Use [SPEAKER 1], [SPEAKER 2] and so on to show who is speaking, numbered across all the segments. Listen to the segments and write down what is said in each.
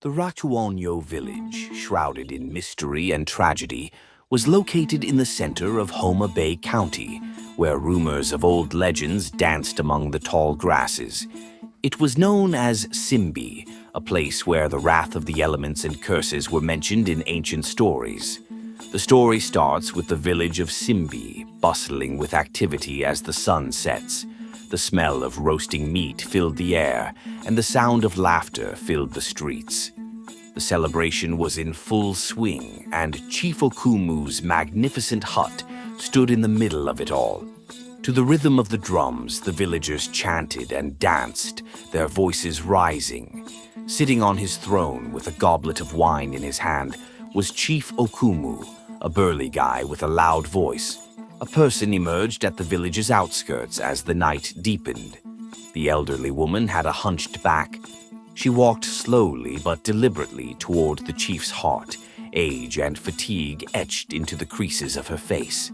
[SPEAKER 1] The Ratuonyo village, shrouded in mystery and tragedy, was located in the center of Homa Bay County, where rumors of old legends danced among the tall grasses. It was known as Simbi, a place where the wrath of the elements and curses were mentioned in ancient stories. The story starts with the village of Simbi, bustling with activity as the sun sets. The smell of roasting meat filled the air, and the sound of laughter filled the streets. The celebration was in full swing, and Chief Okumu's magnificent hut stood in the middle of it all. To the rhythm of the drums, the villagers chanted and danced, their voices rising. Sitting on his throne with a goblet of wine in his hand was Chief Okumu, a burly guy with a loud voice. A person emerged at the village's outskirts as the night deepened. The elderly woman had a hunched back. She walked slowly but deliberately toward the chief's heart, age and fatigue etched into the creases of her face.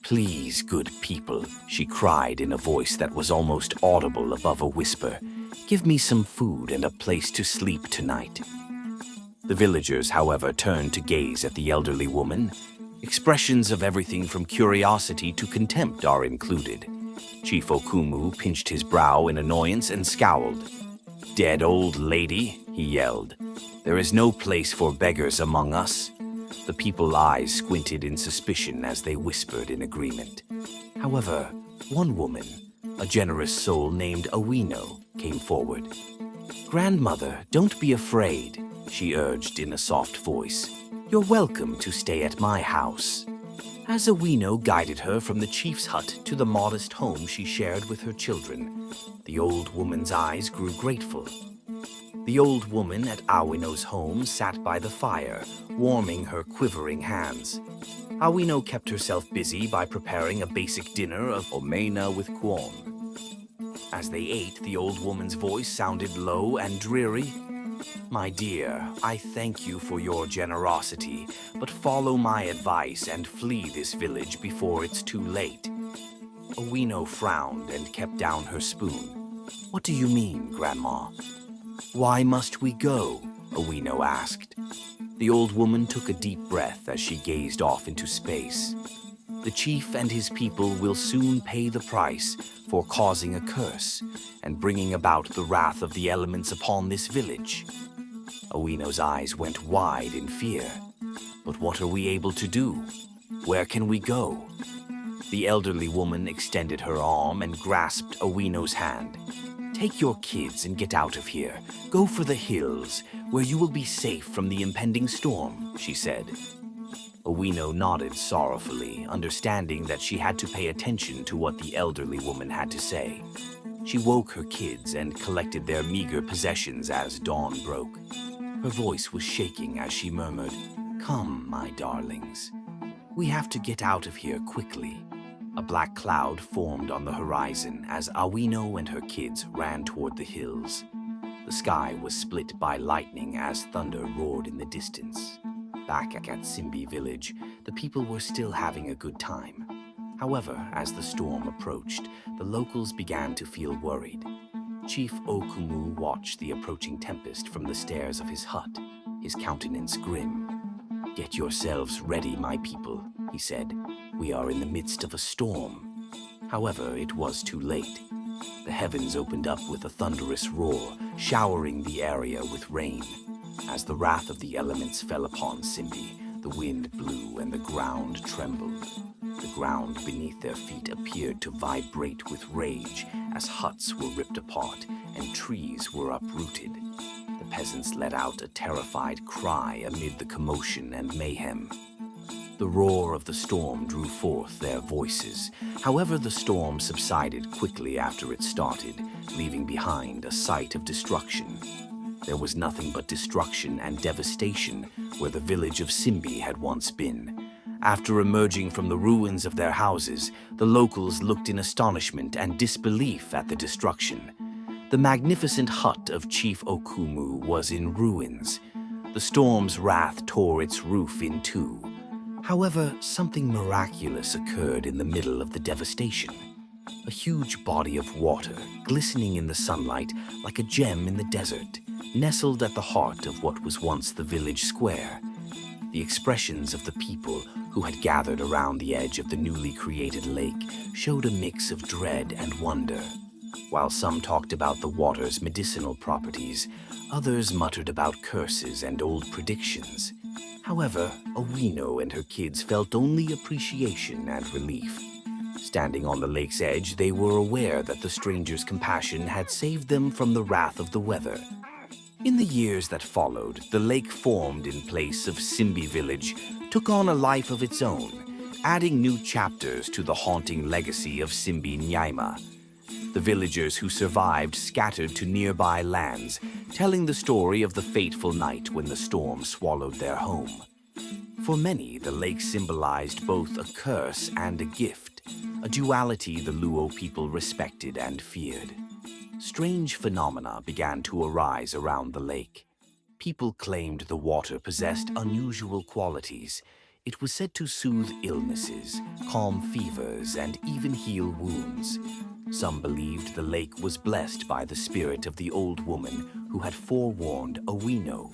[SPEAKER 1] "Please, good people," she cried in a voice that was almost audible above a whisper, "give me some food and a place to sleep tonight." The villagers, however, turned to gaze at the elderly woman. Expressions of everything from curiosity to contempt are included. Chief Okumu pinched his brow in annoyance and scowled. "Dead old lady," he yelled. "There is no place for beggars among us." The people's eyes squinted in suspicion as they whispered in agreement. However, one woman, a generous soul named Awino, came forward. "Grandmother, don't be afraid," she urged in a soft voice. "You're welcome to stay at my house." As Awino guided her from the chief's hut to the modest home she shared with her children, the old woman's eyes grew grateful. The old woman at Awino's home sat by the fire, warming her quivering hands. Awino kept herself busy by preparing a basic dinner of omena with kwon. As they ate, the old woman's voice sounded low and dreary. "My dear, I thank you for your generosity, but follow my advice and flee this village before it's too late." Awino frowned and kept down her spoon. "What do you mean, Grandma?" "Why must we go?" Awino asked. The old woman took a deep breath as she gazed off into space. "The chief and his people will soon pay the price for causing a curse and bringing about the wrath of the elements upon this village." Awino's eyes went wide in fear. "But what are we able to do? Where can we go?" The elderly woman extended her arm and grasped Awino's hand. "Take your kids and get out of here. Go for the hills, where you will be safe from the impending storm," she said. Awino nodded sorrowfully, understanding that she had to pay attention to what the elderly woman had to say. She woke her kids and collected their meager possessions as dawn broke. Her voice was shaking as she murmured, "Come, my darlings. We have to get out of here quickly." A black cloud formed on the horizon as Awino and her kids ran toward the hills. The sky was split by lightning as thunder roared in the distance. Back at Simbi village, the people were still having a good time. However, as the storm approached, the locals began to feel worried. Chief Okumu watched the approaching tempest from the stairs of his hut, his countenance grim. "Get yourselves ready, my people," he said. "We are in the midst of a storm." However, it was too late. The heavens opened up with a thunderous roar, showering the area with rain. As the wrath of the elements fell upon Simbi, the wind blew and the ground trembled. The ground beneath their feet appeared to vibrate with rage as huts were ripped apart and trees were uprooted. The peasants let out a terrified cry amid the commotion and mayhem. The roar of the storm drew forth their voices. However, the storm subsided quickly after it started, leaving behind a sight of destruction. There was nothing but destruction and devastation where the village of Simbi had once been. After emerging from the ruins of their houses, the locals looked in astonishment and disbelief at the destruction. The magnificent hut of Chief Okumu was in ruins. The storm's wrath tore its roof in two. However, something miraculous occurred in the middle of the devastation. A huge body of water, glistening in the sunlight like a gem in the desert, nestled at the heart of what was once the village square. The expressions of the people who had gathered around the edge of the newly created lake showed a mix of dread and wonder. While some talked about the water's medicinal properties, others muttered about curses and old predictions. However, Owino and her kids felt only appreciation and relief. Standing on the lake's edge, they were aware that the stranger's compassion had saved them from the wrath of the weather. In the years that followed, the lake formed in place of Simbi village took on a life of its own, adding new chapters to the haunting legacy of Simbi Nyaima. The villagers who survived scattered to nearby lands, telling the story of the fateful night when the storm swallowed their home. For many, the lake symbolized both a curse and a gift, a duality the Luo people respected and feared. Strange phenomena began to arise around the lake. People claimed the water possessed unusual qualities. It was said to soothe illnesses, calm fevers, and even heal wounds. Some believed the lake was blessed by the spirit of the old woman who had forewarned Owino.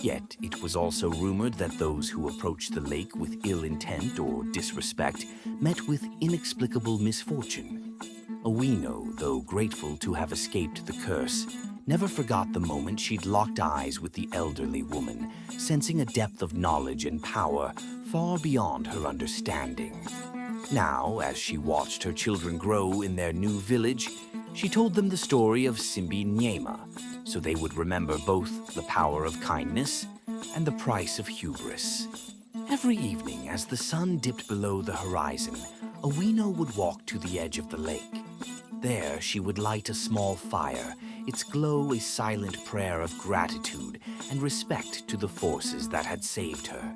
[SPEAKER 1] Yet it was also rumored that those who approached the lake with ill intent or disrespect met with inexplicable misfortune. Owino, though grateful to have escaped the curse, never forgot the moment she'd locked eyes with the elderly woman, sensing a depth of knowledge and power far beyond her understanding. Now, as she watched her children grow in their new village, she told them the story of Simbi Nyaima, so they would remember both the power of kindness and the price of hubris. Every evening, as the sun dipped below the horizon, Owino would walk to the edge of the lake. There, she would light a small fire, its glow a silent prayer of gratitude and respect to the forces that had saved her.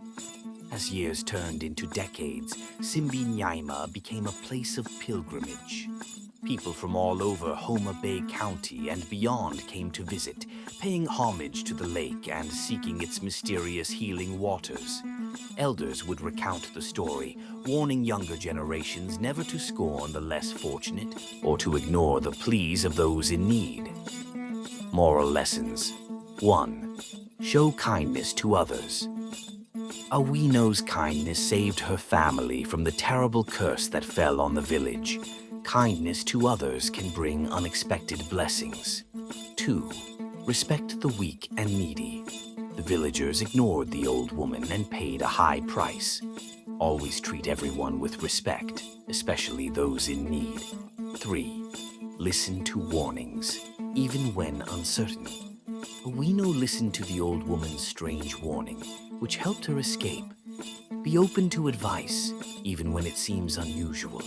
[SPEAKER 1] As years turned into decades, Simbi Nyaima became a place of pilgrimage. People from all over Homa Bay County and beyond came to visit, paying homage to the lake and seeking its mysterious healing waters. Elders would recount the story, warning younger generations never to scorn the less fortunate or to ignore the pleas of those in need. Moral lessons. 1. Show kindness to others. Owino's kindness saved her family from the terrible curse that fell on the village. Kindness to others can bring unexpected blessings. 2. Respect the weak and needy. The villagers ignored the old woman and paid a high price. Always treat everyone with respect, especially those in need. 3. Listen to warnings, even when uncertain. Owino listened to the old woman's strange warning, which helped her escape. Be open to advice, even when it seems unusual.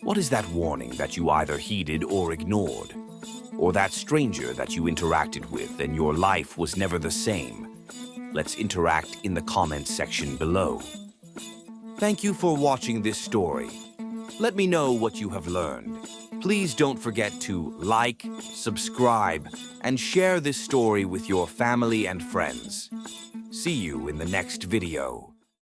[SPEAKER 1] What is that warning that you either heeded or ignored? Or that stranger that you interacted with and your life was never the same? Let's interact in the comments section below. Thank you for watching this story. Let me know what you have learned. Please don't forget to like, subscribe, and share this story with your family and friends. See you in the next video.